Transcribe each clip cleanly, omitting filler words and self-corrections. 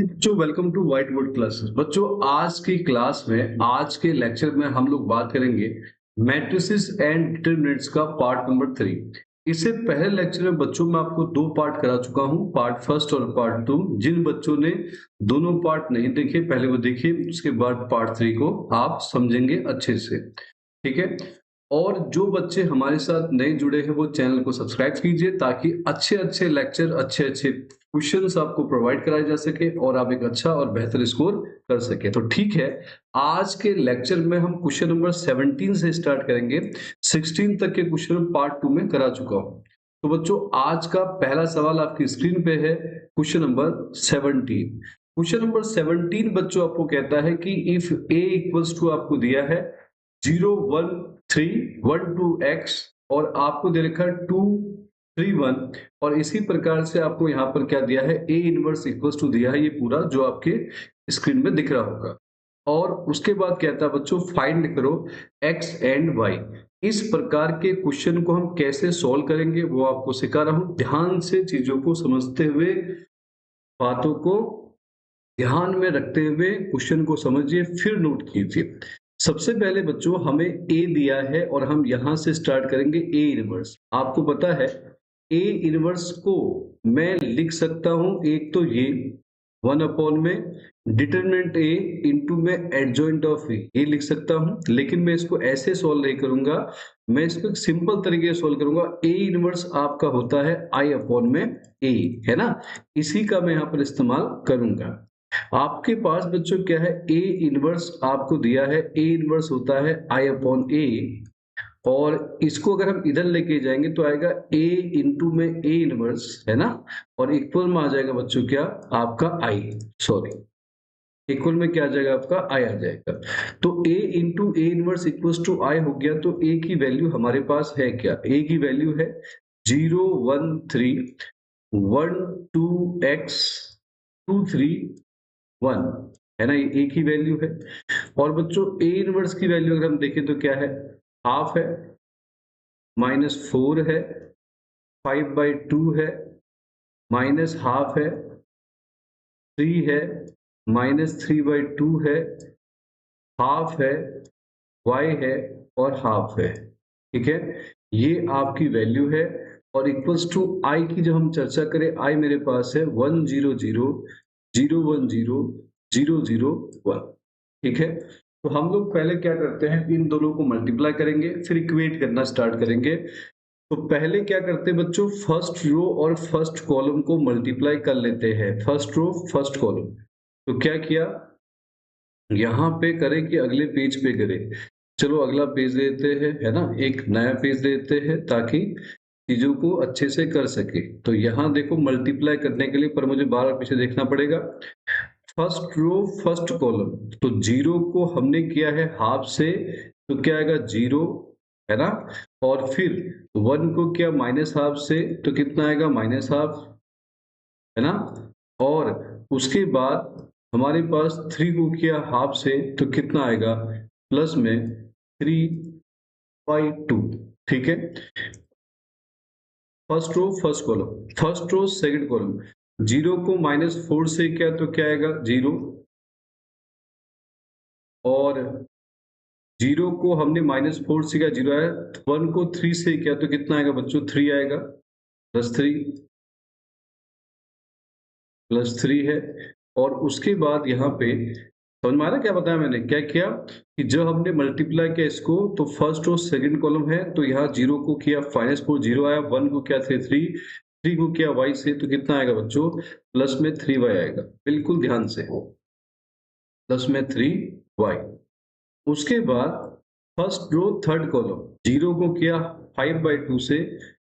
बच्चों welcome to white board classes. बच्चों आज की क्लास में आज के लेक्चर में हम लोग बात करेंगे मैट्रिसेस एंड डिटरमिनेंट्स का पार्ट नंबर 3। इससे पहले लेक्चर में बच्चों मैं आपको दो पार्ट करा चुका हूं, पार्ट फर्स्ट और पार्ट 2। जिन बच्चों ने दोनों पार्ट नहीं देखे पहले वो देखिए, उसके बाद पार्ट 3 को आप समझेंगे अच्छे से। ठीक है। और जो बच्चे हमारे साथ नए जुड़े हैं वो चैनल को सब्सक्राइब कीजिए ताकि अच्छे अच्छे लेक्चर अच्छे अच्छे क्वेश्चंस आपको प्रोवाइड कराए जा सके और आप एक अच्छा और बेहतर स्कोर कर सके। तो ठीक है, आज के लेक्चर में हम क्वेश्चन नंबर 17 से स्टार्ट करेंगे। 16 तक के क्वेश्चन पार्ट 2 में करा चुका हूं। तो बच्चों आज का पहला सवाल आपकी स्क्रीन पे है, क्वेश्चन नंबर 17। क्वेश्चन नंबर 17 बच्चों आपको कहता है कि इफ a इक्वल्स टू आपको दिया है 0 1 3 1 2 x और आपको दे रखा है 2 3 1 और इसी प्रकार से आपको यहाँ पर क्या दिया है, a इनवर्स इक्वल्स टू दिया है, ये पूरा जो आपके स्क्रीन में दिख रहा होगा। और उसके बाद कहता है बच्चों फाइंड करो x एंड y। इस प्रकार के क्वेश्चन को हम कैसे सॉल्व करेंगे वो आपको सिखा रहा हूं। ध्यान से चीजों को समझते हुए, बातों को ध्यान में रखते हुए क्वेश्चन को समझिए, फिर नोट कीजिए। सबसे पहले बच्चों हमें a दिया है और हम यहां से स्टार्ट करेंगे a इनवर्स। आपको पता है a इनवर्स को मैं लिख सकता हूं, एक तो ये 1 अपॉन में डिटरमिनेंट a इंटू में एडजॉइंट ऑफ a, ये लिख सकता हूं। लेकिन मैं इसको ऐसे सॉल्व नहीं करूंगा, मैं इसको एक सिंपल तरीके से सॉल्व करूंगा। a इनवर्स आपका होता है i अपॉन में a, है ना, इसी का मैं यहां पर इस्तेमाल करूंगा। आपके पास बच्चों क्या है, a इनवर्स आपको दिया है, a इनवर्स होता है i अपॉन a और इसको अगर हम इधर लेके जाएंगे तो आएगा a इंटू में a इनवर्स, है ना, और इक्वल में आ जाएगा बच्चों क्या आपका i, सॉरी इक्वल में क्या आ जाएगा आपका i आ जाएगा। तो a into A inverse equal to i हो गया। तो a की वैल्यू हमारे पास है क्या, a की वैल्यू है 0 1 3 1 2 x 2 3 1, है ना, ये एक ही वैल्यू है। और बच्चों a इनवर्स की वैल्यू अगर हम देखें तो क्या है, हाफ है, -4 है, 5/2 है, माइनस हाफ है, 3 है, -3/2 है, हाफ है, y है और हाफ है। ठीक है, ये आपकी वैल्यू है। और इक्वल्स टू i की जब हम चर्चा करें, i मेरे पास है 1 0 0 0 1 0 0 0 1। ठीक है, तो हम लोग पहले क्या करते हैं, इन दोनों को मल्टीप्लाई करेंगे फिर इक्वेट करना स्टार्ट करेंगे। तो पहले क्या करते हैं बच्चों, फर्स्ट रो और फर्स्ट कॉलम को मल्टीप्लाई कर लेते हैं, फर्स्ट रो फर्स्ट कॉलम। तो क्या किया, यहाँ पे करें कि अगले पेज पे करें, चलो अगला पेज देते हैं, है ना, एक नया पेज देते हैं ताकि चीजों को अच्छे से कर सके। तो यहाँ देखो मल्टीप्लाई करने के लिए पर मुझे बार बार पीछे देखना पड़ेगा। फर्स्ट रो फर्स्ट कॉलम, तो 0 को हमने किया है हाफ से, तो क्या आएगा 0, है ना, और फिर 1 को किया माइनस हाफ से, तो कितना आएगा माइनस हाफ, है ना, और उसके बाद हमारे पास 3 को किया हाफ से, तो कितना आएगा प्लस में 3/2। ठीक है, first row first column, first row second column, 0 को -4 से किया तो क्या आएगा 0, और 0 को हमने -4 से किया 0 आया, 1 को 3 से किया तो कितना आएगा बच्चों 3 आएगा, +3 है। और उसके बाद यहाँ पे समझ में आ रहा क्या बताया मैंने, क्या किया कि जब हमने मल्टीप्लाई किया इसको तो फर्स्ट और सेकंड कॉलम है, तो यहाँ 0 को किया -4 0 आया, 1 को किया 3 को किया y से, तो कितना आएगा बच्चों प्लस में 3y आएगा। बिल्कुल ध्यान से, प्लस में 3y। उसके बाद फर्स्ट रो थर्ड कॉलम, 0 को किया 5/2 से,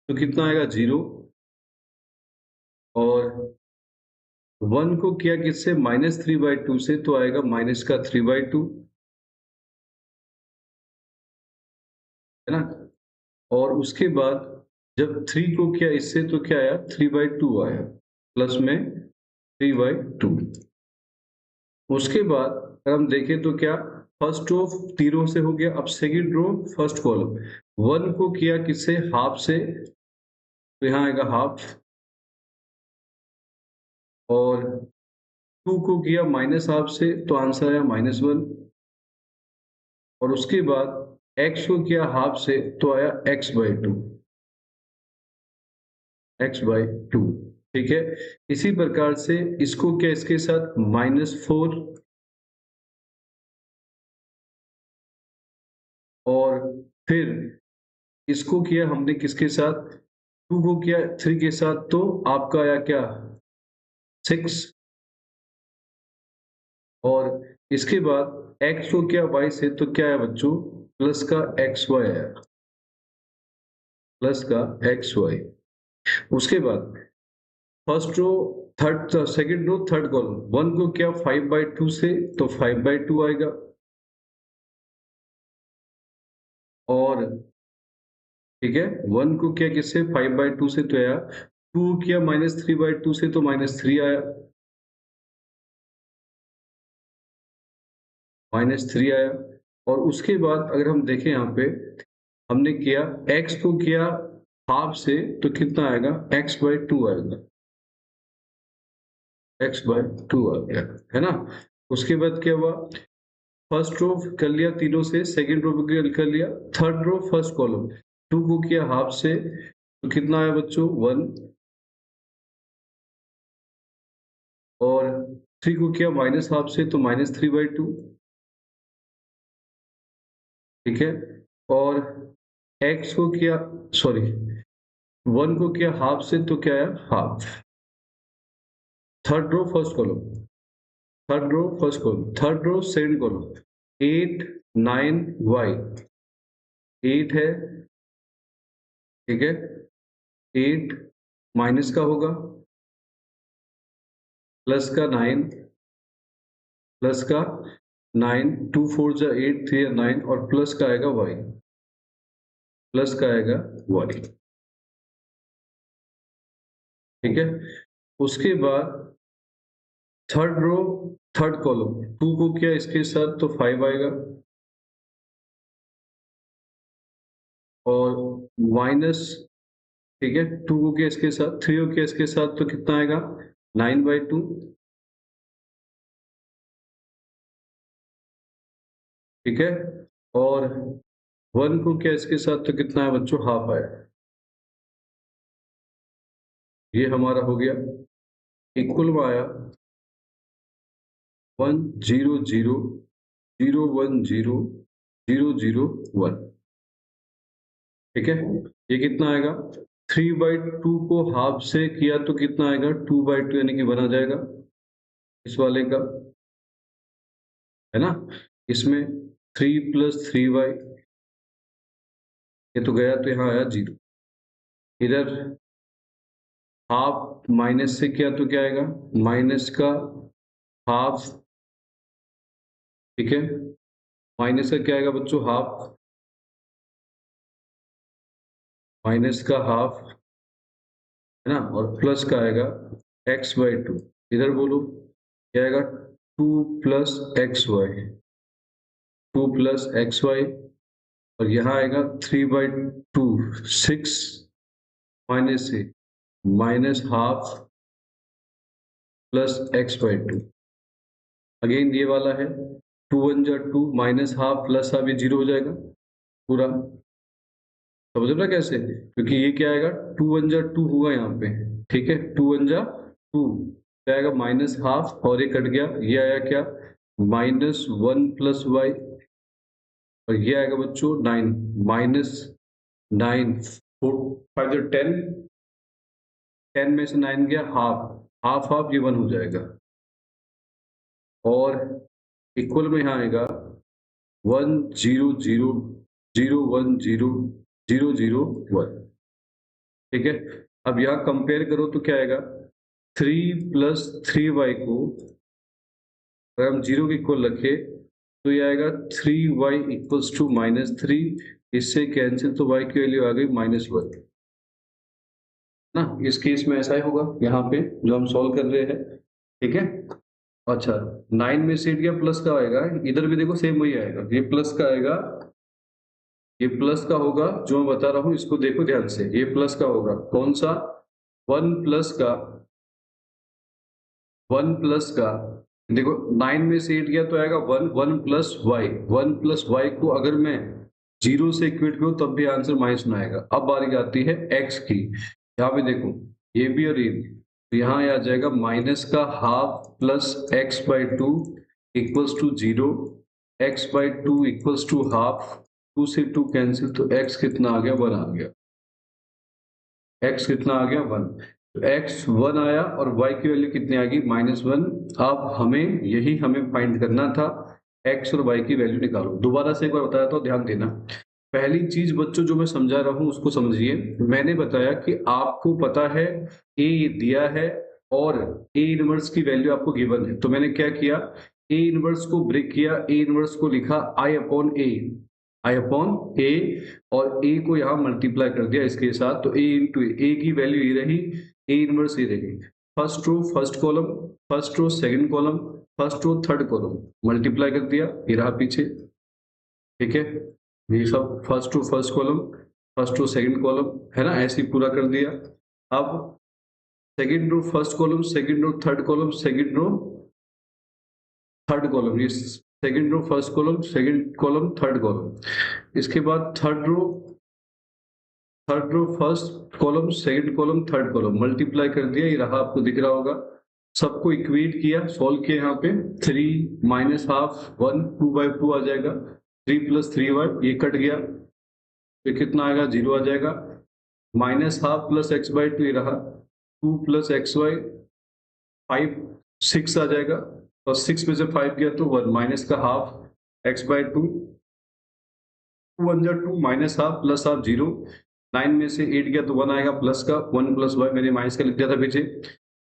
तो कितना आएगा 0, और 1 को किया किससे -3/2 से, तो आएगा माइनस का 3/2, है ना, और उसके बाद जब 3 को किया इससे तो क्या आया 3/2 आया, प्लस में 3/2। उसके बाद अगर हम देखें तो क्या, फर्स्ट रो 0 से हो गया, अब सेकंड रो फर्स्ट कॉलम, 1 को किया किससे हाफ से, तो यहाँ आएगा हाफ, और 2 को किया माइनस हाफ से तो आंसर आया -1, और उसके बाद x को किया हाफ से तो आया x/2, x/2। ठीक है, इसी प्रकार से इसको क्या इसके साथ -4, और फिर इसको किया हमने किसके साथ, 2 को किया 3 के साथ तो आपका आया क्या 6, और इसके बाद x को किया y से तो क्या है बच्चों, प्लस का xy आया, प्लस का xy। उसके बाद first row third second row third column, 1 को क्या 5/2 से तो 5/2 आएगा, और ठीक है 1 को क्या किससे 5/2 से तो आया, 2 किया -3/2 से तो -3 आया, -3 आया। और उसके बाद अगर हम देखें यहाँ पे हमने किया x को किया हाफ से तो कितना आएगा, x/2 आएगा, x/2 आ गया, है ना। उसके बाद क्या हुआ, फर्स्ट रो कर लिया तीनों से, सेकंड रो कर लिया, थर्ड रो फर्स्ट कॉलम, 2 को किया हाफ से तो कितना आया बच्चों 1, और 3 को किया माइनस हाफ से तो -3/2, ठीक है। और x को किया सॉरी 1 को किया हाफ से तो क्या है half, third row first column, third row first column, third row second column, 8 9 y, 8 है, ठीक है, 8 माइनस का होगा, प्लस का 9, प्लस का 9, 2 4 जा 8 3 या 9, और प्लस का आएगा y, प्लस का आएगा y, ठीक है। उसके बाद थर्ड रो थर्ड कॉलम, 2 को किया इसके साथ तो 5 आएगा, और माइनस, ठीक है, 2 को किया इसके साथ, 3 को किया इसके साथ तो कितना आएगा 9/2, ठीक है। और 1 को किया इसके साथ तो कितना है बच्चों हाफ आया, ये हमारा हो गया, इक्वल में आया 1 0 0 0 1 0 0 0 1, ठीक है। ये कितना आएगा, 3/2 को हाफ से किया तो कितना आएगा 2/2, यानी कि बना जाएगा इस वाले का, है ना। इसमें 3 + 3y, ये तो गया तो यहाँ आया 0, इधर हाफ माइनस से किया तो क्या आएगा माइनस का हाफ, ठीक है, माइनस का क्या आएगा बच्चों हाफ, माइनस का हाफ, है ना, और प्लस का आएगा x/2, इधर बोलो क्या आएगा 2 + xy, 2 + xy, और यहाँ आएगा 3/2 6 माइनस से minus half plus x/2, again ये वाला है 2 1 जा 2 माइनस हाफ प्लस हाफ, ये 0 हो जाएगा पूरा, समझ रहे कैसे, क्योंकि ये क्या आएगा 2 1 जा 2 होगा यहाँ पे, ठीक है, 2 1 जा 2 क्या आएगा माइनस हाफ, और ये कट गया, ये आया क्या -1 + y, और ये आएगा बच्चों 9 -9 4 5 10, 10 में से 9 गया हाफ, हाफ हाफ ये 1 हो जाएगा, और इक्वल में यहाँ आएगा 1 0 0 0 1 0 0 0 1, ठीक है। अब यहाँ कंपेयर करो तो क्या आएगा 3 + 3y को अगर हम 0 के इक्वल रखे तो ये आएगा 3y = -3, इससे कैंसिल तो y की वैल्यू आ गई -1 ना, इस केस में ऐसा ही होगा यहाँ पे जो हम सॉल्व कर रहे हैं, ठीक है। अच्छा 9 में से 8 गया प्लस का आएगा, इधर भी देखो सेम वही आएगा, ये प्लस का आएगा, ये प्लस का होगा जो मैं बता रहा हूँ, इसको देखो ध्यान से, ये प्लस का होगा कौन सा 1 प्लस का देखो 9 में से 8 गया तो आएगा 1, 1 प्लस वाई, 1 प्लस वाई को अगर मैं 0 से इक्वेट करूं तब भी आंसर माइनस में आएगा। अब बारी आती है x की, यहाँ पे देखो ये भी और ये भी, तो यहाँ आ जाएगा माइनस का half plus X by two equals to 0, X by two equals to half, 2 से 2 कैंसिल, तो x कितना आ गया, 1 आ गया। x कितना आ गया, 1। तो x 1 आया और y की वैल्यू कितनी आ गई, -1। अब हमें यही फाइंड करना था, x और y की वैल्यू निकालो। दोबारा से एक बार बताया तो ध्यान देना। पहली चीज बच्चों जो मैं समझा रहा हूं उसको समझिए। मैंने बताया कि आपको पता है a दिया है और a इनवर्स की वैल्यू आपको गिवन है, तो मैंने क्या किया, a इनवर्स को ब्रेक किया, a इनवर्स को लिखा I अपॉन ए, और ए को यहाँ मल्टीप्लाई कर दिया इसके साथ, तो ए इंटू ए की वैल्यू ये रही, ए इनवर्स ये रही। First row first column, first row second column, first row third column, multiply कर दिया, ये रहा पीछे, ठीक है। ये सब first row first column, first row second column है ना, ऐसे ही पूरा कर दिया। अब second row first column, second row third column, second row third column, ये second row first column, second column third column. इसके बाद third row first column, second column, third column, multiply कर दिया, ये रहा, आपको दिख रहा होगा। सबको इक्वेट किया, सॉल्व किया, यहाँ पे 3 माइनस हाफ 1, 2/2 आ जाएगा, 3 प्लस 3y, ये कट गया, तो कितना आएगा, 0 आ जाएगा। Minus half plus X by to, ये रहा, 2 प्लस एक्स वाई 5, 6 आ जाएगा, और 6 में से 5 गया तो 1, माइनस का हाफ एक्स बाई टू, 1 जा 2, माइनस हाफ प्लस हाफ 0, 9 में से 8 गया तो 1 आएगा, प्लस का 1 प्लस वाई, मैंने माइनस का लिख दिया था पीछे,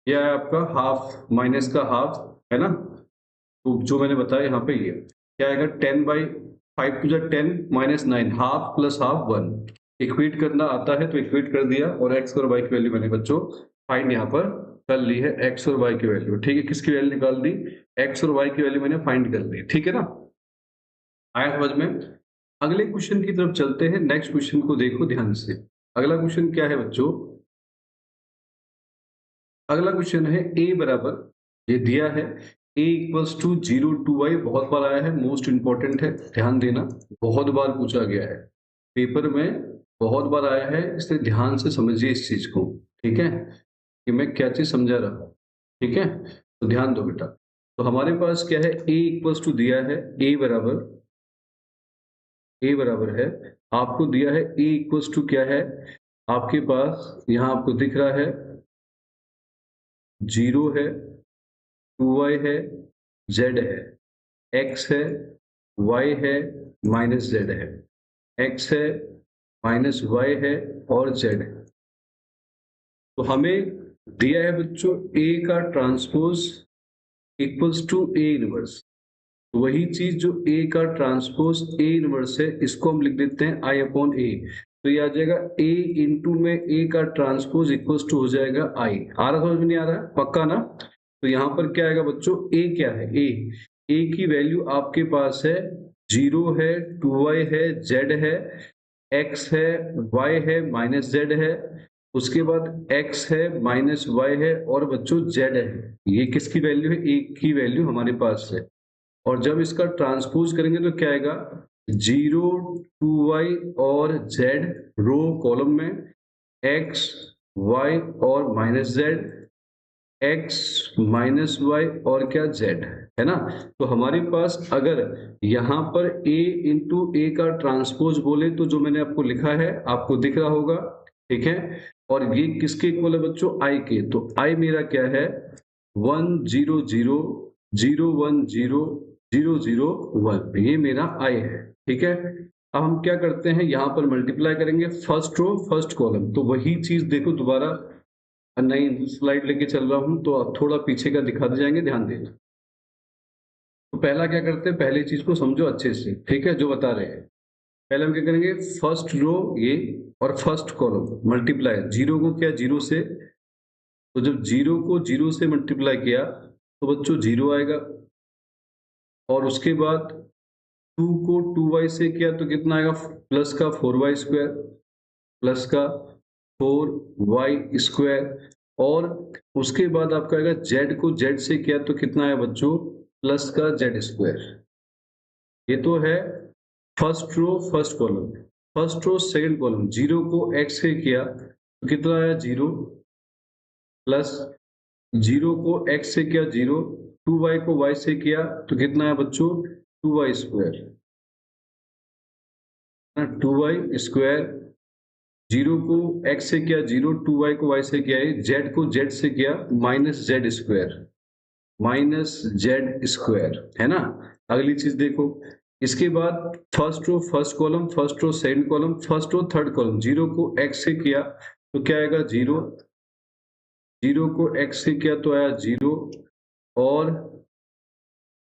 यह है आपका हाफ माइनस का हाफ, है ना। तो जो मैंने बताया यहाँ पे ये क्या आएगा, 10/5 टू जा 10 minus 9, half plus half 1, equate करना आता है तो इक्वेट कर दिया, और एक्स और वाई की वैल्यू मैंने बच्चों फाइंड यहाँ पर कर ली है, एक्स और वाई की वैल्यू, ठीक है। किसकी वैल्यू निकाल दी, एक्स और वाई की वैल्यू मैंने फाइंड कर ली, ठीक है ना, आया समझ में। अगले क्वेश्चन की तरफ चलते हैं, नेक्स्ट क्वेश्चन को देखो ध्यान से। अगला क्वेश्चन क्या है बच्चों, अगला क्वेश्चन है a बराबर, ये दिया है a equals to 0 to y, बहुत बार आया है, मोस्ट इंपॉर्टेंट है, ध्यान देना, बहुत बार पूछा गया है पेपर में, बहुत बार आया है, इसलिए ध्यान से समझिए इस चीज को, ठीक है, कि मैं क्या चीज समझा रहा हूं, ठीक है, तो ध्यान दो बेटा। तो हमारे पास क्या है, a इक्वल्स टू दिया है, a बराबर है, आपको दिया है a इक्वल्स टू क्या है, आपके पास यहाँ आपको दिख रहा है 0 है, 2y है, z है, x है, y है, माइनस z है, x है, माइनस y है, और z है। तो हमें दिया है बच्चों a का transpose equals to a inverse, वही चीज जो a का ट्रांसपोज a इनवर्स है, इसको हम लिख देते हैं I अपॉन a, तो ये आ जाएगा a इंटू में a का ट्रांसपोज इक्वल्स टू हो जाएगा I। आ रहा, समझ में नहीं आ रहा है, पक्का ना। तो यहाँ पर क्या आएगा बच्चों, a क्या है, a की वैल्यू आपके पास है 0 है, 2y है, z है, x है, y है, माइनस z है, उसके बाद x है, माइनस y है, और बच्चों z है। ये किसकी वैल्यू है, a की वैल्यू हमारे पास है। और जब इसका ट्रांसपोज करेंगे तो क्या आएगा, 0, 2y और z रो कॉलम में, x, y और minus z, x minus y और क्या z, है ना। तो हमारे पास अगर यहाँ पर a इंटू ए का ट्रांसपोज बोले तो जो मैंने आपको लिखा है आपको दिख रहा होगा, ठीक है, और ये किसके इक्वल है बच्चों, I के, तो I मेरा क्या है, 1 0 0 0 1 0 0 0 1, ये मेरा I है, ठीक है। अब हम क्या करते हैं, यहाँ पर मल्टीप्लाई करेंगे फर्स्ट रो फर्स्ट कॉलम, तो वही चीज देखो दोबारा, नई स्लाइड लेके चल रहा हूं तो थोड़ा पीछे का दिखा दे जाएंगे, ध्यान देना। तो पहला क्या करते हैं, पहली चीज को समझो अच्छे से, ठीक है, जो बता रहे हैं। पहले हम क्या करेंगे, फर्स्ट रो ये और फर्स्ट कॉलम मल्टीप्लाई, 0 को क्या 0 से, तो जब 0 को 0 से मल्टीप्लाई किया तो बच्चों 0 आएगा, और उसके बाद 2 को 2y से किया तो कितना आएगा, प्लस का 4y स्क्वायर, प्लस का 4y स्क्वायर, और उसके बाद आपका आएगा जेड को जेड से किया तो कितना है बच्चों, प्लस का जेड स्क्वायर। ये तो है first row first column. First row second column, zero को एक्स से किया तो कितना आया जीरो, प्लस जीरो को एक्स से किया जीरो, 2y को y से किया तो कितना है बच्चों, 2y square, 2y square. Zero को x से किया जीरो, 2y को y से किया है, z को z से किया minus Z square, minus Z square, है ना। अगली चीज देखो, इसके बाद first row first column, first row second column, first row third column, zero को x से किया तो क्या आएगा जीरो, जीरो को x से किया तो आया जीरो, और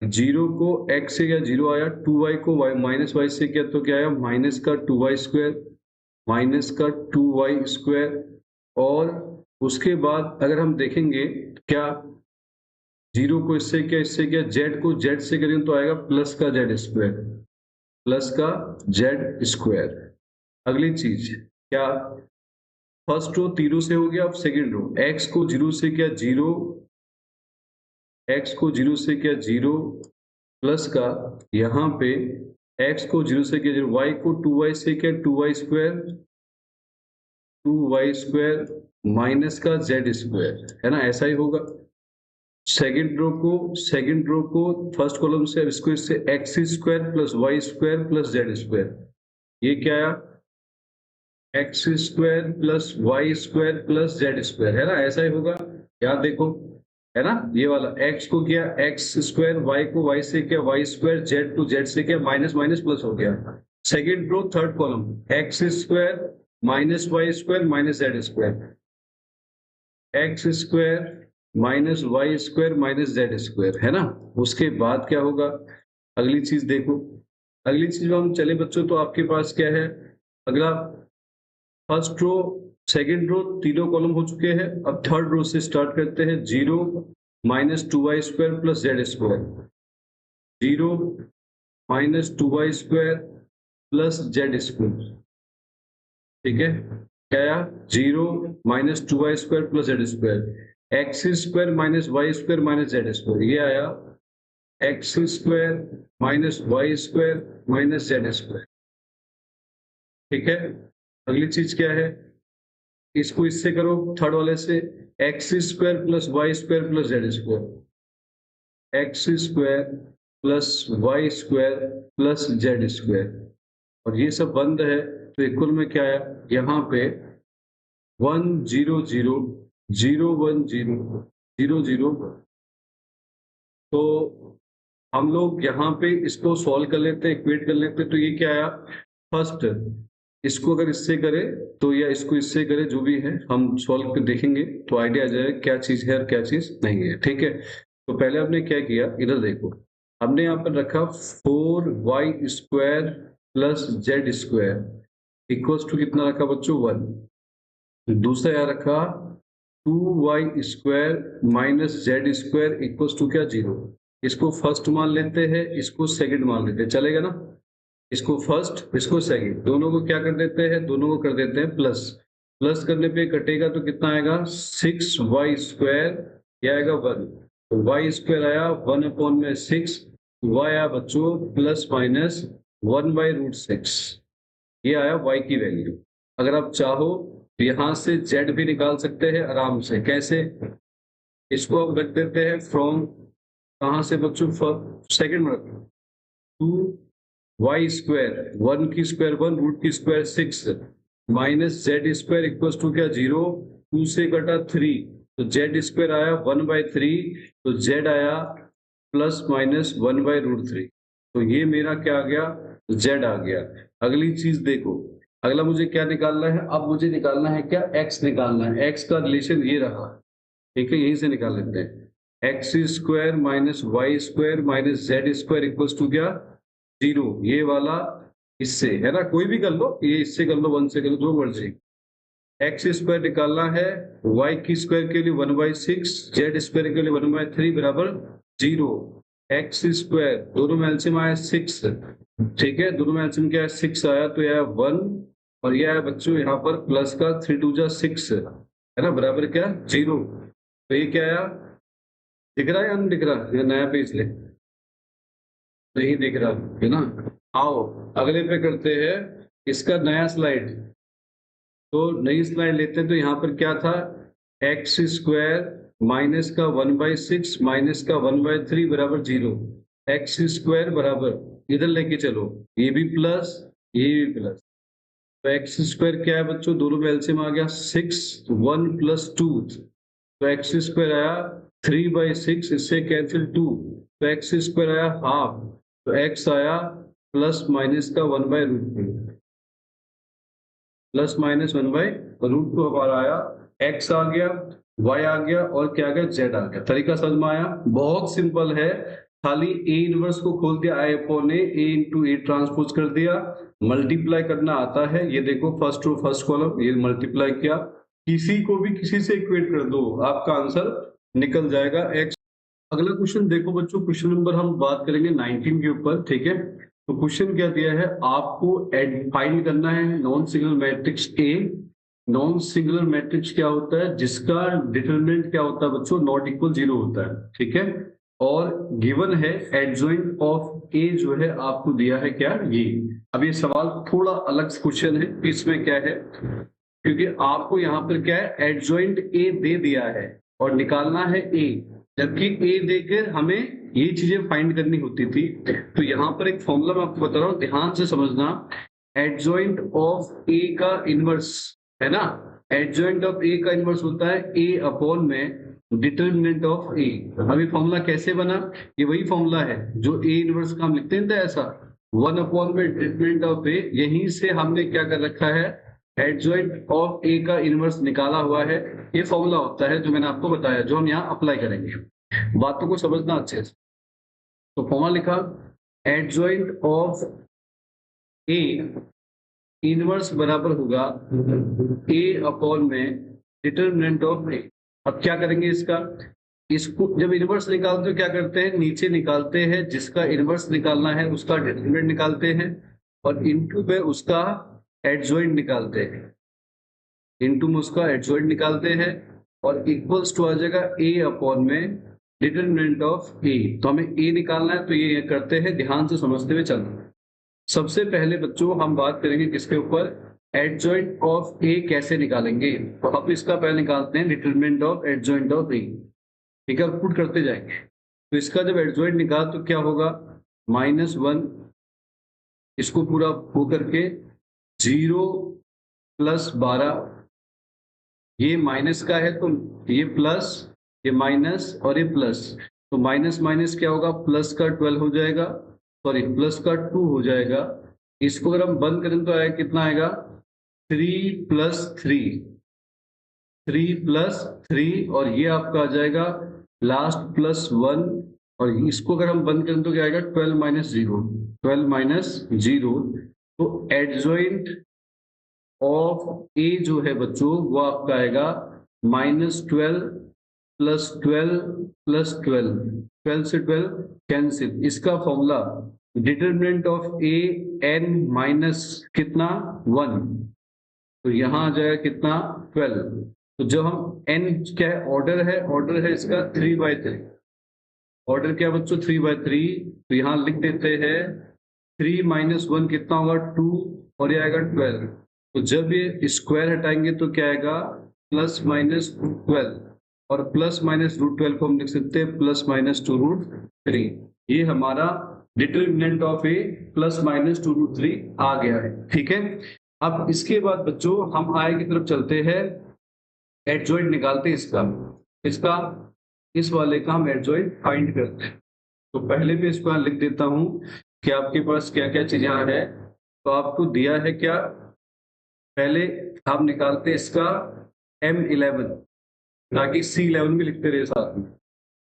जीरो को x से किया जीरो आया, 2y को y माइनस वाई से किया तो क्या आया माइनस का 2y स्क्वायर, माइनस का 2y स्क्वायर। और उसके बाद अगर हम देखेंगे क्या, जीरो को इससे क्या जेड को जेड से करेंगे तो आएगा प्लस का जेड स्क्वायर, प्लस का जेड स्क्वायर। अगली चीज क्या, फर्स्ट रो तीनों से हो गया, अब सेकंड रो, एक्स को जीरो से किया जीरो, एक्स को जीरो से किया जीरो, प्लस का यहाँ पे एक्स को जीरो से किया जीरो, वाई को 2y से किया 2y square, 2y square minus का जेड स्क्वायर, है ना, ऐसा ही होगा। सेकंड रो को फर्स्ट कॉलम से, अब इसको इससे X square plus Y square plus Z square, ये क्या आया X square plus Y square plus Z square, है ना, ऐसा ही होगा। याद देखो, है ना, ये वाला एक्स को किया एक्स स्क्वायर, वाई को वाई से किया Y square, Z to Z से किया माइनस माइनस प्लस हो गया। Second row third column, X square minus Y square minus Z square, x square minus Y square minus Z square, है ना। उसके बाद क्या होगा, अगली चीज देखो, अगली चीज में हम चले बच्चों तो आपके पास क्या है, अगला फर्स्ट रो सेकंड रो तीनों कॉलम हो चुके हैं, अब थर्ड रो से स्टार्ट करते हैं, zero minus 2y square plus Z square, zero minus 2y square plus Z square, ठीक है, क्या आया zero minus 2y square plus Z square, x square minus Y square minus Z square, ये आया X square minus Y square minus Z square, ठीक है। अगली चीज क्या है, इसको इससे करो थर्ड वाले से, x square plus Y square plus Z square, x square plus Y square plus Z square, और ये सब बंद है तो इक्वल में क्या है, यहाँ पे 1 0 0 0 1 0 0 0, तो हम लोग यहाँ पे इसको सॉल्व कर लेते हैं, इक्वेट कर लेते हैं, तो ये क्या आया, फर्स्ट इसको अगर इससे करें तो, या इसको इससे करें, जो भी है हम सॉल्व कर देखेंगे तो आइडिया आ जाएगा क्या चीज है और क्या चीज नहीं है, ठीक है। तो पहले हमने क्या किया, इधर देखो, हमने यहाँ पर रखा 4y square plus Z square equals to कितना रखा बच्चों 1, दूसरा यहाँ रखा 2y square minus Z square equals to क्या 0, इसको फर्स्ट मान लेते हैं, इसको सेकंड मान लेते हैं, चलेगा ना, इसको फर्स्ट इसको सेकंड, दोनों को क्या कर देते हैं, दोनों को कर देते हैं प्लस, प्लस करने पे कटेगा तो कितना आएगा 6y स्क्वायर, यह आएगा 1, तो y स्क्वायर आया 1 अपॉन में 6, y आया बच्चों प्लस माइनस 1/√6, ये आया y की वैल्यू। अगर आप चाहो तो यहाँ से z भी निकाल सकते हैं आराम से, कैसे, इसको हम रख देते हैं फ्रॉम, कहाँ से बच्चों, सेकंड में रखो 2y स्क्वायर, 1 की स्क्वायर 1, रूट की square 6 minus Z square equals to क्या 0, 2 से कटा 3, तो जेड स्क्वायर आया 1/3, तो जेड आया प्लस माइनस 1/√3, तो ये मेरा क्या आ गया, जेड आ गया। अगली चीज देखो, अगला मुझे क्या निकालना है, अब मुझे निकालना है क्या, एक्स निकालना है, एक्स का रिलेशन ये रहा, ठीक है, यहीं से निकाल लेते हैं, x square minus Y square minus Z square equals to क्या 0, ये वाला इससे, है ना, कोई भी कर लो, ये इससे कर लो 1 से कर लो, जो मर्जी। एक्स स्क्वायर निकालना है, वाई की स्क्वायर के लिए 1/6, जेड स्क्वायर के लिए 1/3 बराबर 0, एक्स स्क्वायर दोनों में एलसीएम आया 6, ठीक है, दोनों में एलसीएम क्या है 6 आया, तो यह 1, और यह है बच्चों यहाँ पर प्लस का 3 2 जा 6, है ना, बराबर क्या 0, तो ये क्या आया, दिख रहा है या नहीं दिख रहा, या नया पेज ले, नहीं दिख रहा है ना। आओ अगले पे करते हैं इसका नया स्लाइड। तो नई स्लाइड लेते हैं, तो यहाँ पर क्या था, एक्स स्क्वायर माइनस का 1/6 माइनस का 1/3 बराबर 0। एक्स स्क्वायर बराबर इधर लेके चलो, ये भी प्लस ये भी प्लस, तो एक्स स्क्वायर क्या है बच्चों, दोनों में एलसीएम आ गया 6, 1 + 2, तो एक्स स्क्वायर आया 3/6, इससे कैंसिल 2, तो एक्स स्क्वायर आया हाफ, तो एक्स आया प्लस माइनस का 1/√2, प्लस माइनस 1/√2 हमारा आया, एक्स आ गया, वाई आ गया और क्या आ गया, जेड आ गया। तरीका समझ में आया, बहुत सिंपल है, खाली ए इनवर्स को खोल दिया, I upon A into A transpose कर दिया, मल्टीप्लाई करना आता है, ये देखो फर्स्ट रो फर्स्ट कॉलम, ये मल्टीप्लाई किया, किसी को भी किसी से इक्वेट कर दो, आपका आंसर निकल जाएगा एक्स। अगला क्वेश्चन देखो बच्चों, क्वेश्चन नंबर हम बात करेंगे 19 के ऊपर, ठीक है। तो क्वेश्चन क्या दिया है, आपको फाइंड करना है non singular matrix A. Non singular matrix क्या होता है, जिसका डिटरमिनेंट क्या होता है बच्चों, नॉट इक्वल 0 होता है, ठीक है। और गिवन है एडजॉइंट ऑफ ए जो है आपको दिया है क्या, ये। अब ये सवाल थोड़ा अलग क्वेश्चन है, इसमें क्या है, क्योंकि आपको यहाँ पर क्या है, एडजॉइंट ए दे दिया है और निकालना है ए, जबकि ए देकर हमें ये चीजें फाइंड करनी होती थी। तो यहाँ पर एक फॉर्मूला मैं आपको बता रहा हूँ, ध्यान से समझना। एडजॉइंट ऑफ ए का इनवर्स है ना, एडजॉइंट ऑफ ए का इनवर्स होता है ए अपॉन में डिटरमिनेंट ऑफ ए। अभी फॉर्मूला कैसे बना, ये वही फॉर्मूला है जो ए इनवर्स का हम लिखते हैं, ऐसा 1 अपॉन में डिटरमिनेंट ऑफ ए, यहीं से हमने क्या कर रखा है, एडजॉइंट ऑफ ए का इनवर्स निकाला हुआ है। ये फॉर्मूला होता है जो मैंने आपको बताया, जो हम यहाँ अप्लाई करेंगे, बातों को समझना अच्छे से। तो फॉर्मूला लिखा, एडजॉइंट ऑफ ए इनवर्स बराबर होगा ए अपॉन में डिटरमिनेंट ऑफ ए। अब क्या करेंगे इसका, इसको जब इनवर्स निकालते हो क्या करते हैं, नीचे निकालते हैं, जिसका इनवर्स निकालना है उसका डिटरमिनेंट निकालते हैं, और इनटू में उसका एडजॉइंट निकालते हैं, इनटू में उसका एडजॉइंट निकालते हैं, और इक्वल्स टू आ जाएगा ए अपॉन में डिटरमिनेंट ऑफ ए। तो हमें ए निकालना है, तो ये करते हैं, ध्यान से समझते हुए चलना। सबसे पहले बच्चों हम बात करेंगे किसके ऊपर, एडजॉइंट ऑफ ए कैसे निकालेंगे। तो अब इसका पहले निकालते हैं डिटरमिनेंट ऑफ एडजॉइंट ऑफ ए, ठीक है, पुट करते जाएंगे। तो इसका जब एडजॉइंट निकाल तो क्या होगा, -1, इसको पूरा हो करके 0 + 12, ये माइनस का है तो ये प्लस, ये माइनस और ये प्लस, तो माइनस माइनस क्या होगा, प्लस का 12 हो जाएगा, सॉरी प्लस का 2 हो जाएगा। इसको अगर हम बंद करें तो आएगा कितना आएगा, 3 + 3, 3 + 3, और ये आपका आ जाएगा लास्ट +1, और इसको अगर हम बंद करें तो क्या आएगा, 12 - 0, 12 - 0। तो एडजॉइंट ऑफ ए जो है बच्चों वो आपका आएगा -12 + 12 + 12, 12 से 12 कैंसिल। इसका formula determinant of A n minus कितना 1, तो यहाँ आ जाएगा कितना 12। तो जब हम n क्या है, ऑर्डर है इसका 3/3, ऑर्डर क्या बच्चों 3/3, तो यहाँ लिख देते हैं 3 - 1 कितना होगा 2, और ये आएगा 12। तो जब ये स्क्वायर हटाएंगे तो क्या आएगा, +-√12, और +-√12 को हम लिख सकते हैं +-2√3। ये हमारा डिटरमिनेंट ऑफ ए +-2√3 आ गया है, ठीक है। अब इसके बाद बच्चों हम आगे की तरफ चलते हैं, एडजॉइंट निकालते हैं इसका इस वाले का हम एडजॉइंट फाइंड करते हैं। तो पहले भी इसको लिख देता हूं कि आपके पास क्या क्या चीजें है। तो आपको दिया है क्या, पहले हम निकालते हैं इसका M11, ताकि C11 भी लिखते रहे साथ में।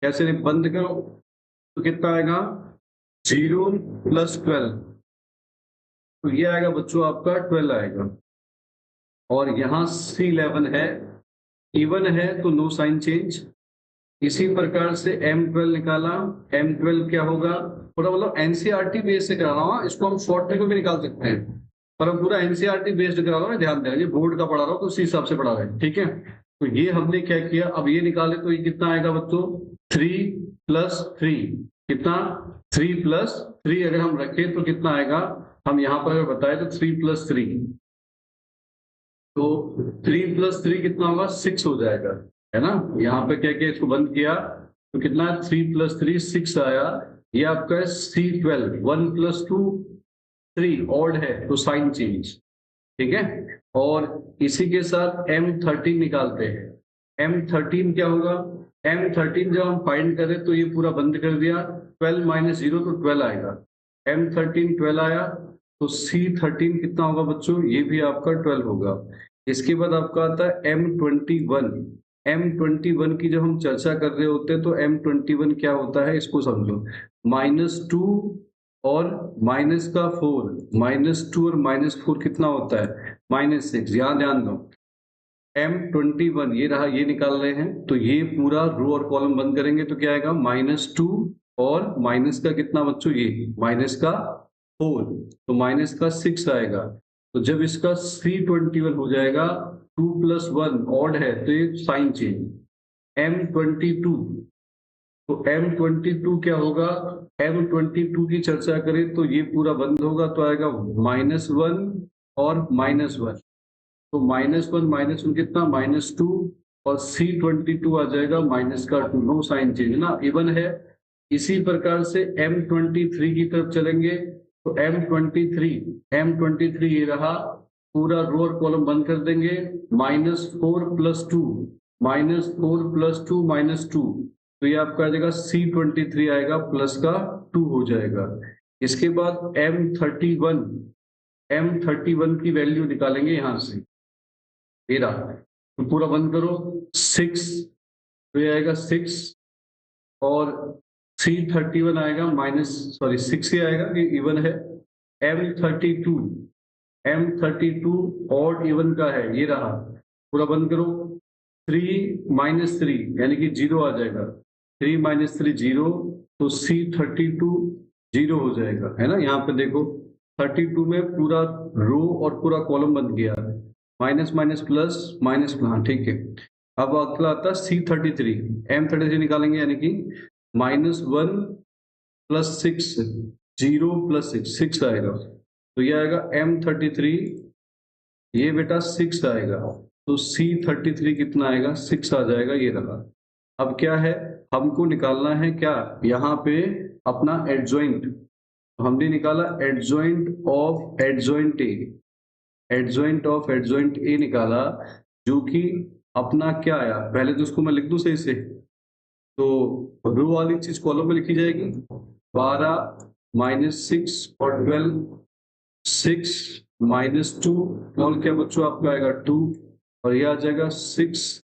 कैसे, बंद करो तो कितना आएगा 0 + 12, तो ये आएगा बच्चों आपका 12 आएगा, और यहाँ C11 है, इवन है तो नो साइन चेंज। इसी प्रकार से M12 निकाला, M12 क्या होगा, पूरा मतलब NCERT बेस से करा रहा हूँ, इसको हम शॉर्ट ट्रिक में भी निकाल सकते हैं, पर हम पूरा NCERT बेस्ड करा रहा हूँ, ध्यान देना, ये बोर्ड का पढ़ा रहा हूँ तो उसी हिसाब से पढ़ा रहे हैं, ठीक है। तो ये हमने क्या किया, अब ये निकाले तो ये कितना आएगा बच्चों, 3 + 3 कितना, 3 + 3 अगर हम रखें तो कितना आएगा, हम यहाँ पर अगर बताए तो 3 + 3, तो 3 + 3 कितना होगा, 6 हो जाएगा, है ना। यहाँ पे क्या किया, इसको बंद किया तो कितना, 3 + 3 6 आया। ये आपका है C12, 1 + 2 3 ऑड है तो साइन चेंज, ठीक है। और इसी के साथ M13 निकालते हैं। M13 क्या होगा, M13 जब हम फाइंड करें तो ये पूरा बंद कर दिया, 12 - 0 तो 12 आएगा, M13 12 आया, तो C13 कितना होगा बच्चों, ये भी आपका 12 होगा। इसके बाद आपका आता है M21। M21 की जब हम चर्चा कर रहे होते हैं तो M21 क्या होता है, इसको समझो, -2 और -4, -2 और -4 कितना होता है, -6। यहाँ ध्यान दो, M21 ये रहा, ये निकाल रहे हैं तो ये पूरा रो और कॉलम बंद करेंगे तो क्या आएगा, -2 और माइनस का कितना बच्चों, ये -4, तो -6 आएगा। तो जब इसका C21 हो जाएगा, 2 + 1 ऑड है तो ये साइन चेंज। M22, तो M22 क्या होगा, M22 की चर्चा करें तो ये पूरा बंद होगा तो आएगा -1 और -1, तो -1 कितना, -2 और C22 आ जाएगा -2, नो साइन चेंज ना, इवन है। इसी प्रकार से M23 की तरफ चलेंगे तो M23 ये रहा, पूरा रो और कॉलम बंद कर देंगे, -4 + 2, -4 + 2 -2, तो ये आपका आ जाएगा C23 आएगा, +2 हो जाएगा। इसके बाद M31 की वैल्यू निकालेंगे यहाँ से, ये रहा, तो पूरा बंद करो, 6 तो ये आएगा 6 और C31 आएगा -6 ही आएगा, ये इवन है। M32 ऑड इवन का है, ये रहा, पूरा बंद करो, 3 - 3 यानी कि 0 आ जाएगा, 3 - 3 0, तो C32 0 हो जाएगा, है ना। यहाँ पे देखो 32 में पूरा रो और पूरा कॉलम बन गया, माइनस माइनस प्लस माइनस, हाँ ठीक है। अब अगला आता है C33, M33 निकालेंगे यानी कि -1 + 6, 0 + 6 6 आएगा, तो ये आएगा M33, ये बेटा 6 आएगा, तो C33 कितना आएगा, 6 आ जाएगा, ये रहा। अब क्या है, हमको निकालना है क्या, यहाँ पे अपना एडजॉइंट, हमने निकाला adjoint of adjoint A, adjoint of adjoint A निकाला, जो कि अपना क्या आया, पहले तो उसको मैं लिख दूं सही से, तो रो वाली चीज कॉलम में लिखी जाएगी, 12 -6 और 12, 6 -2 और क्या बच्चों आपका आएगा 2, और ये आ जाएगा 6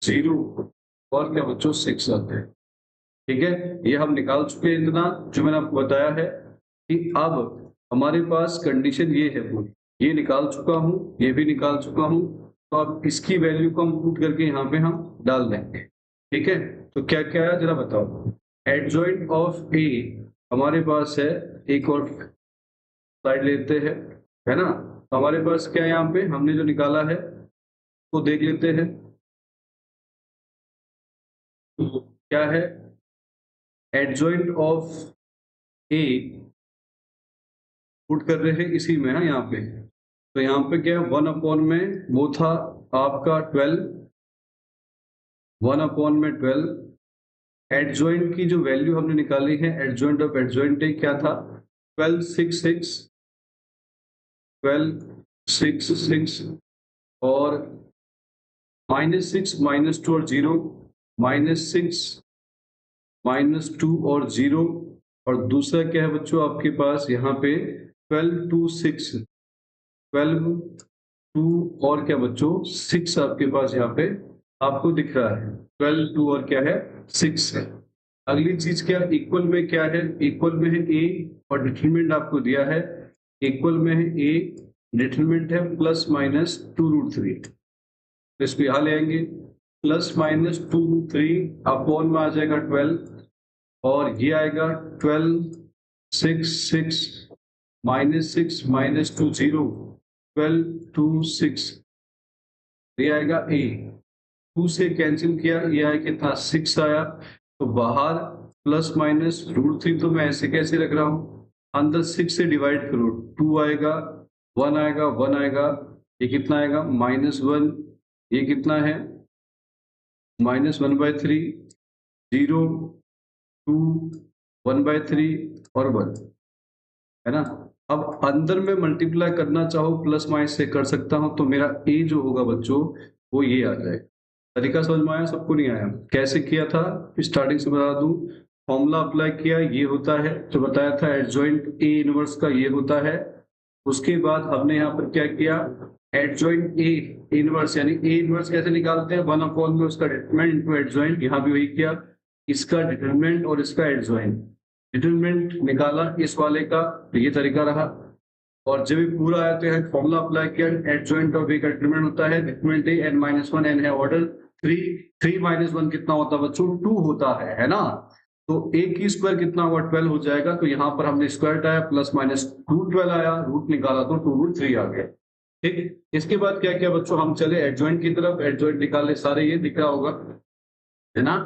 0 और क्या बच्चों 6 आते हैं, ठीक है। ये हम निकाल चुके हैं इतना, जो मैंने आपको बताया है कि अब हमारे पास कंडीशन ये है पूरी, ये निकाल चुका हूं, ये भी निकाल चुका हूं, तो अब इसकी वैल्यू को हम पुट करके यहाँ पे हम डाल देंगे, ठीक है। तो क्या क्या है जरा बताओ, एडजॉइंट ऑफ ए हमारे पास है, एक और साइड लेते हैं, है ना। तो हमारे पास क्या है, यहाँ पे हमने जो निकाला है वो देख लेते हैं, तो क्या है, एडजॉइंट ऑफ ए पुट कर रहे हैं इसी में, है यहाँ पे, तो यहाँ पे क्या है, 1 में वो था आपका 12, 1/12, एडजॉइंट की जो वैल्यू हमने निकाली है, एडजॉइंट ऑफ एडजॉइंट ए क्या था, 12 6 6, 12 6 6 और -6 -2 और 0, -6 -2 और 0, और दूसरा क्या है बच्चों आपके पास यहाँ पे 12 2 6, 12 2 और क्या बच्चों 6 आपके पास यहाँ पे आपको दिख रहा है, 12 2 और क्या है 6 है। अगली चीज क्या, इक्वल में क्या है, इक्वल में है ए और डिटरमिनेंट आपको दिया है, इक्वल में है ए, डिटरमिनेंट है ±2√3, तो इसको यहाँ ले आएंगे, ±2√3 अपॉन में आ जाएगा 12, और ये आएगा 12 6 6 -6 -2 0, 12 2 6, ये आएगा ए, 2 से कैंसिल किया, ये आया कितना 6 आया, तो बाहर प्लस माइनस √3 तो मैं ऐसे कैसे रख रहा हूँ, अंदर 6 से डिवाइड करो, 2 आएगा, 1 आएगा, 1 आएगा, ये कितना आएगा -1, ये कितना है -1/3, 0, 2, 1/3 और 1, है ना। अब अंदर में मल्टीप्लाई करना चाहो प्लस माइनस से कर सकता हूं, तो मेरा ए जो होगा बच्चों वो ये आ जाएगा। तरीका समझ में आया, सबको नहीं आया? कैसे किया था स्टार्टिंग से बता दूं, फॉर्मूला अप्लाई किया, ये होता है जो बताया था, एडजॉइंट ए इनवर्स का ये होता है। उसके बाद हमने यहाँ पर क्या किया, एडजॉइंट ए इनवर्स, यानी ए इनवर्स कैसे निकालते हैं, 1/, में उसका डिटरमिनेंट इनटू एडजॉइंट, यहाँ भी वही किया, इसका डिटरमिनेंट और इसका एडजॉइंट, डिटरमिनेंट निकाला इस वाले का, तो ये तरीका रहा। और जब भी पूरा आया तो यहाँ फॉर्मूला अप्लाई किया, एडजॉइंट ऑफ ए का डिटरमिनेंट होता है डिटरमिनेंट ए n-1, n है ऑर्डर 3 -1 कितना होता है बच्चों 2 होता है ना। तो a की स्क्वायर कितना हुआ 12 हो जाएगा, तो यहाँ पर हमने स्क्वायर हटाया, प्लस माइनस √12 आया, रूट निकाला तो 2√3 आ गया। ठीक, इसके बाद क्या किया बच्चों, हम चले एडजॉइंट की तरफ, एडजॉइंट निकालने, सारे ये दिख रहा होगा, है ना।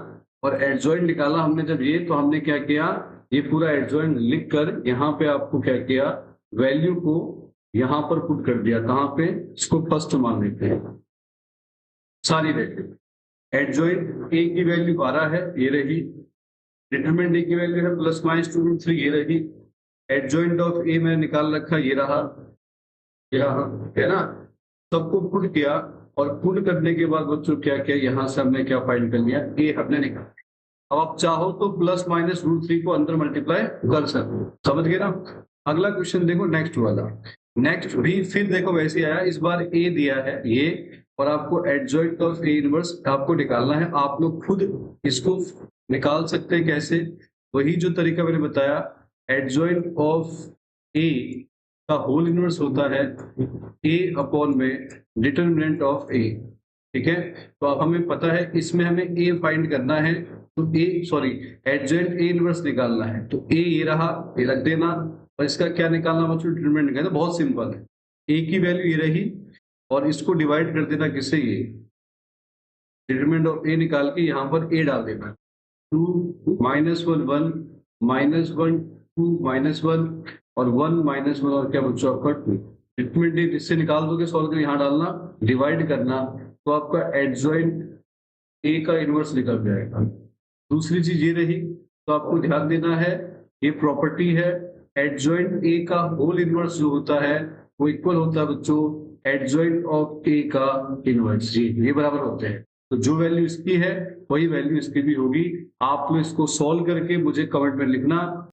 और एडजॉइंट निकाला हमने जब ये, तो हमने क्या किया, ये पूरा एडजॉइंट लिख कर यहाँ पे आपको क्या किया, वैल्यू को यहाँ पर पुट कर दिया, कहाँ पे, इसको फर्स्ट मान लेते हैं, सारी वैल्यू। एडजॉइंट ए की वैल्यू 12 है, ये रही, डिटरमिनेंट ए की वैल्यू है प्लस माइनस 2√3, ये रही, एडजॉइंट ऑफ ए मैंने निकाल रखा, ये रहा, है ना। सबको पुट किया, और पुट करने के बाद बच्चों क्या किया, यहां से हमने क्या फाइंड कर लिया, ए हमने निकाला। अब आप चाहो तो प्लस माइनस √3 को अंदर मल्टीप्लाई कर सकते हो, समझ गए ना। अगला क्वेश्चन देखो, नेक्स्ट वाला, नेक्स्ट भी फिर देखो वैसे आया, इस बार ए दिया है ये, और आपको एडजॉइंट ऑफ ए इनवर्स आपको निकालना है। आप लोग खुद इसको निकाल सकते हैं, कैसे, वही जो तरीका मैंने बताया, एडजॉइंट ऑफ ए का होल इनवर्स होता है a/, में डिटरमिनेंट ऑफ ए, ठीक है। तो अब हमें पता है इसमें हमें ए फाइंड करना है, तो एडजॉइंट ए इनवर्स निकालना है, तो ए ये रहा, ये रख देना, और इसका क्या निकालना बच्चों, डिटरमिनेंट निकालना, बहुत सिंपल है, ए की वैल्यू ये रही, और इसको डिवाइड कर देना किससे, ये डिटरमिनेंट ऑफ ए निकाल के यहाँ पर ए डाल देना, 2 -1 1 -1 2 -1 और 1 -1, और क्या बच्चों आपका 2, डिटरमिनेंट इससे निकाल दोगे, सॉल्व कर यहाँ डालना, डिवाइड करना, तो आपका एडजॉइंट ए का इनवर्स निकल जाएगा। दूसरी चीज ये रही, तो आपको ध्यान देना है, ये प्रॉपर्टी है, एडजॉइंट ए का होल इनवर्स जो होता है वो इक्वल होता है बच्चों एडजॉइंट ऑफ ए का इनवर्स, जी ये बराबर होते हैं। तो जो वैल्यू इसकी है वही वैल्यू इसकी भी होगी। आप लोग इसको सॉल्व करके मुझे कमेंट में लिखना।